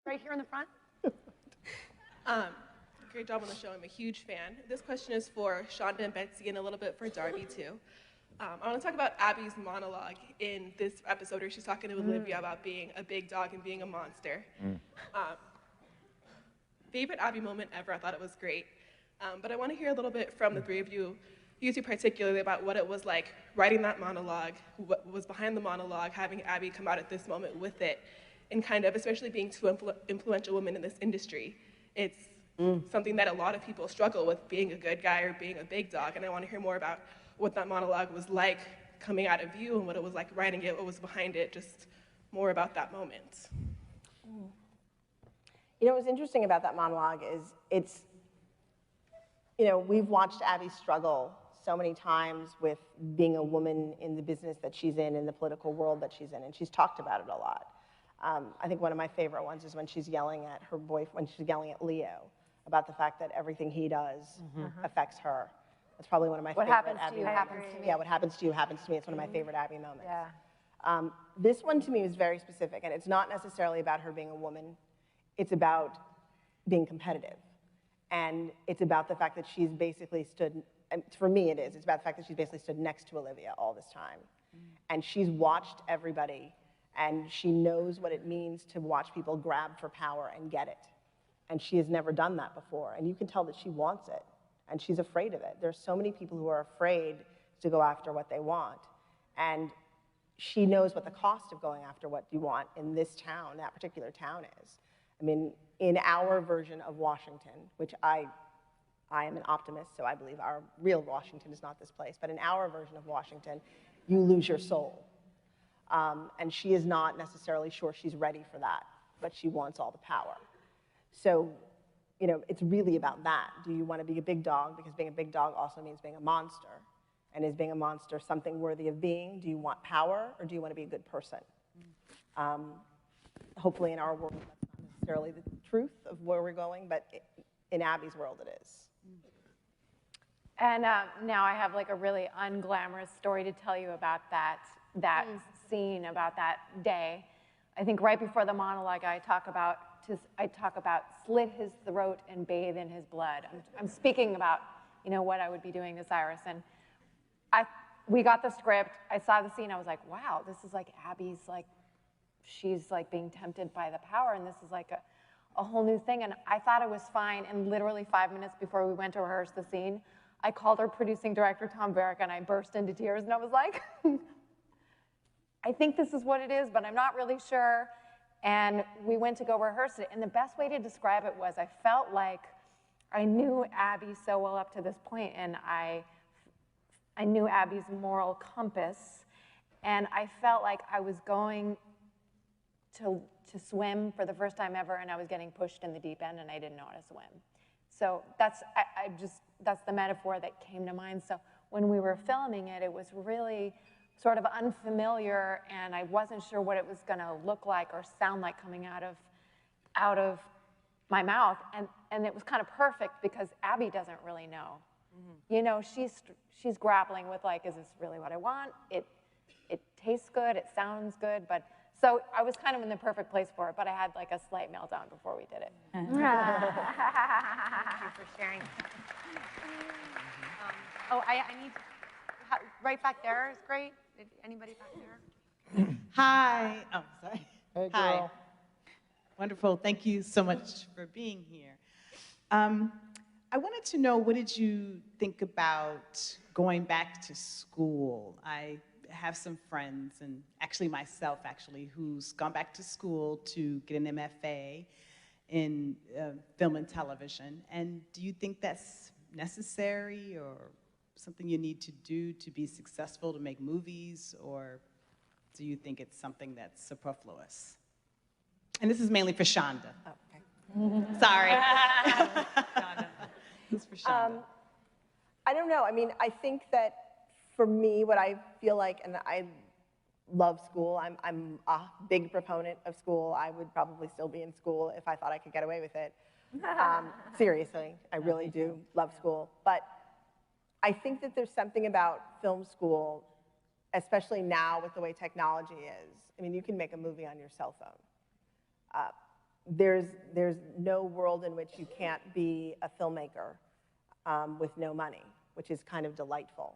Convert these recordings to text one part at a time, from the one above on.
right here in the front. Great job on the show. I'm a huge fan. This question is for Shonda and Betsy and a little bit for Darby, too. I want to talk about Abby's monologue in this episode where she's talking to Olivia about being a big dog and being a monster. Favorite Abby moment ever. I thought it was great. But I want to hear a little bit from the three of you, you two particularly, about what it was like writing that monologue, what was behind the monologue, having Abby come out at this moment with it, and kind of, especially being two influential women in this industry. It's something that a lot of people struggle with, being a good guy or being a big dog, and I want to hear more about what that monologue was like coming out of you and what it was like writing it, what was behind it, just more about that moment. You know, what's interesting about that monologue is we've watched Abby struggle so many times with being a woman in the business that she's in the political world that she's in, and she's talked about it a lot. I think one of my favorite ones is when she's yelling at her boyfriend, when she's yelling at Leo about the fact that everything he does affects her. That's probably one of my favorite Abby moments. What happens to you happens to me. Yeah, what happens to you happens to me. It's one of my favorite Abby moments. Yeah. This one to me was very specific, and it's not necessarily about her being a woman. It's about being competitive. And it's about the fact that she's basically stood, and for me it is, it's about the fact that she's basically stood next to Olivia all this time. And she's watched everybody, and she knows what it means to watch people grab for power and get it. And she has never done that before. And you can tell that she wants it, and she's afraid of it. There's so many people who are afraid to go after what they want. And she knows what the cost of going after what you want in this town, that particular town is. I mean, in our version of Washington, which I am an optimist, so I believe our real Washington is not this place, but in our version of Washington, you lose your soul. And she is not necessarily sure she's ready for that, but she wants all the power. So, it's really about that. Do you want to be a big dog? Because being a big dog also means being a monster. And is being a monster something worthy of being? Do you want power, or do you want to be a good person? Hopefully in our world, that's not necessarily the truth of where we're going, but in Abby's world, it is. And now I have like a really unglamorous story to tell you about that scene, about that day. I think right before the monologue, I talk about slit his throat and bathe in his blood. I'm speaking about what I would be doing to Cyrus, and we got the script. I saw the scene. I was like, wow, this is like Abby's she's like being tempted by the power, and this is like a whole new thing. And I thought it was fine. And literally 5 minutes before we went to rehearse the scene, I called our producing director, Tom Barrick, and I burst into tears. And I was like, I think this is what it is, but I'm not really sure. And we went to go rehearse it. And the best way to describe it was I felt like I knew Abby so well up to this point, and I knew Abby's moral compass. And I felt like I was going to swim for the first time ever, and I was getting pushed in the deep end, and I didn't know how to swim. So that's the metaphor that came to mind. So when we were filming it, it was really sort of unfamiliar, and I wasn't sure what it was going to look like or sound like coming out of my mouth. And it was kind of perfect because Abby doesn't really know. She's grappling with like, is this really what I want? It tastes good, it sounds good, but so I was kind of in the perfect place for it, but I had like a slight meltdown before we did it. Thank you for sharing. I need right back there is great. Anybody back there? Hi. Oh, sorry. Hey, girl. Hi. Wonderful. Thank you so much for being here. I wanted to know, what did you think about going back to school? I have some friends, and actually myself, who's gone back to school to get an MFA in film and television. And do you think that's necessary or something you need to do to be successful to make movies, or do you think it's something that's superfluous? And this is mainly for Shonda. Oh, okay. Sorry. This is for Shonda. I don't know. I mean, I think that for me, what I feel like, and I love school. I'm a big proponent of school. I would probably still be in school if I thought I could get away with it. Seriously, I really do love school. But I think that there's something about film school, especially now with the way technology is. I mean, you can make a movie on your cell phone. there's no world in which you can't be a filmmaker with no money, which is kind of delightful,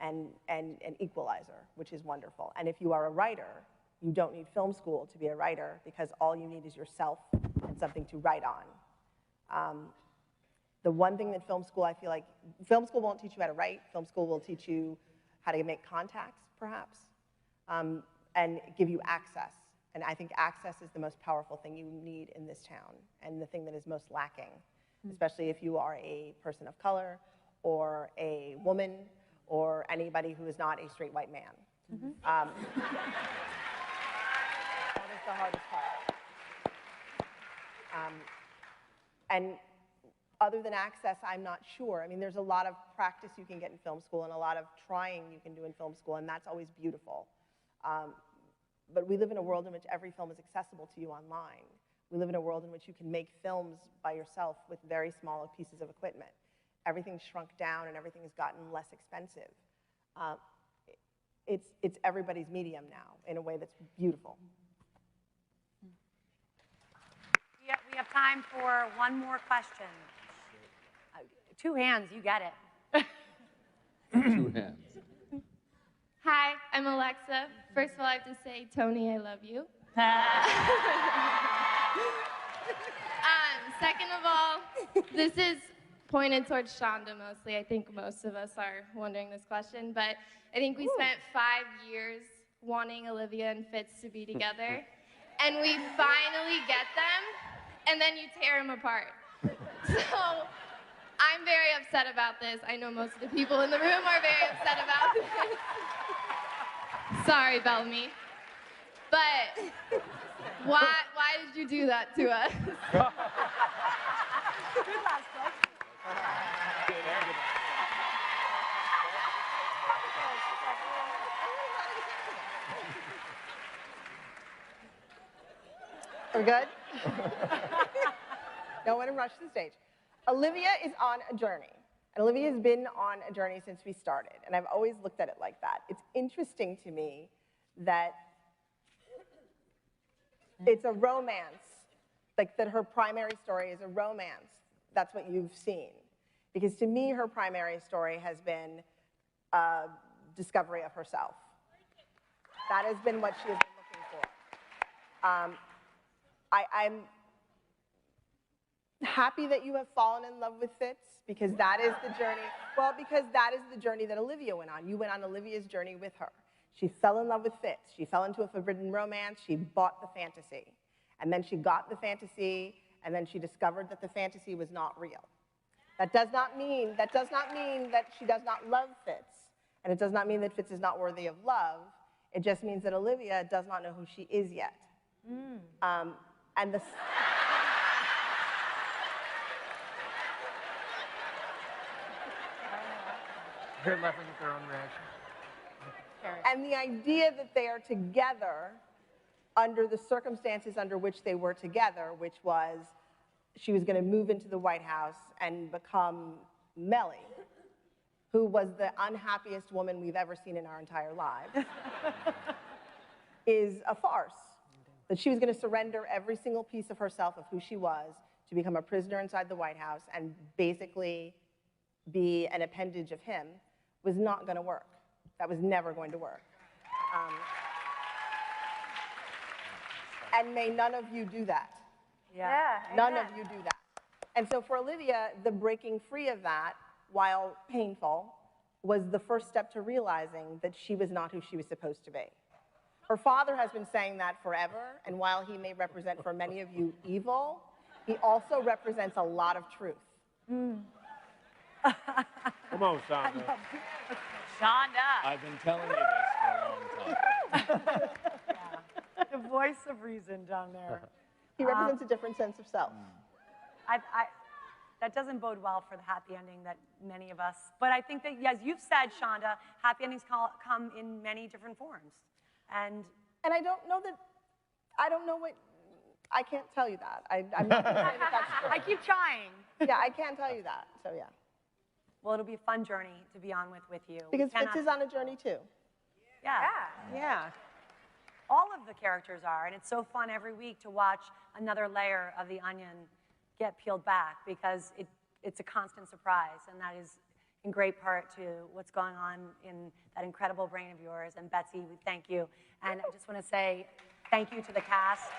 and an equalizer, which is wonderful. And if you are a writer, you don't need film school to be a writer, because all you need is yourself and something to write on. The one thing that film school, I feel like, film school won't teach you how to write. Film school will teach you how to make contacts, perhaps, and give you access. And I think access is the most powerful thing you need in this town, and the thing that is most lacking, especially if you are a person of color, or a woman, or anybody who is not a straight white man. That is the hardest part. And other than access, I'm not sure. I mean, there's a lot of practice you can get in film school, and a lot of trying you can do in film school, and that's always beautiful. But we live in a world in which every film is accessible to you online. We live in a world in which you can make films by yourself with very small pieces of equipment. Everything's shrunk down and everything has gotten less expensive. It's everybody's medium now in a way that's beautiful. Yeah, we have time for one more question. 2 hands, you get it. 2 hands. Hi, I'm Alexa. First of all, I have to say, Tony, I love you. Second of all, this is pointed towards Shonda mostly. I think most of us are wondering this question, but I think we spent 5 years wanting Olivia and Fitz to be together, and we finally get them, and then you tear them apart. So I'm very upset about this. I know most of the people in the room are very upset about this. Sorry, Bellamy. But why did you do that to us? We're good? Don't want to rush the stage. Olivia is on a journey. And Olivia has been on a journey since we started. And I've always looked at it like that. It's interesting to me that it's a romance, like that her primary story is a romance. That's what you've seen. Because to me, her primary story has been a discovery of herself. That has been what she has been looking for. I'm happy that you have fallen in love with Fitz, because that is the journey. Well, because that is the journey that Olivia went on. You went on Olivia's journey with her. She fell in love with Fitz. She fell into a forbidden romance. She bought the fantasy. And then she got the fantasy, and then she discovered that the fantasy was not real. That does not mean that she does not love Fitz. And it does not mean that Fitz is not worthy of love. It just means that Olivia does not know who she is yet. And the... They're laughing at their own reaction. And the idea that they are together under the circumstances under which they were together, which was she was going to move into the White House and become Mellie, who was the unhappiest woman we've ever seen in our entire lives, is a farce. That she was going to surrender every single piece of herself, of who she was, to become a prisoner inside the White House and basically be an appendage of him, was not going to work. That was never going to work. And may none of you do that. Yeah. None of you do that. And so for Olivia, the breaking free of that, while painful, was the first step to realizing that she was not who she was supposed to be. Her father has been saying that forever, and while he may represent for many of you evil, he also represents a lot of truth. Come on, Shonda. Shonda. I've been telling you this for a long time. The voice of reason down there. He represents a different sense of self. That doesn't bode well for the happy ending that many of us, but I think that, as you've said, Shonda, happy endings come in many different forms. And I don't know what, I can't tell you that. I'm not going to say that that's true. I keep trying. Yeah, I can't tell you that, so yeah. Well, it'll be a fun journey to be on with you. Because Fitz is on a journey too. Yeah. Yeah. all of the characters are, and it's so fun every week to watch another layer of the onion get peeled back, because it's a constant surprise, and that is in great part to what's going on in that incredible brain of yours. And Betsy, we thank you. And I just want to say thank you to the cast.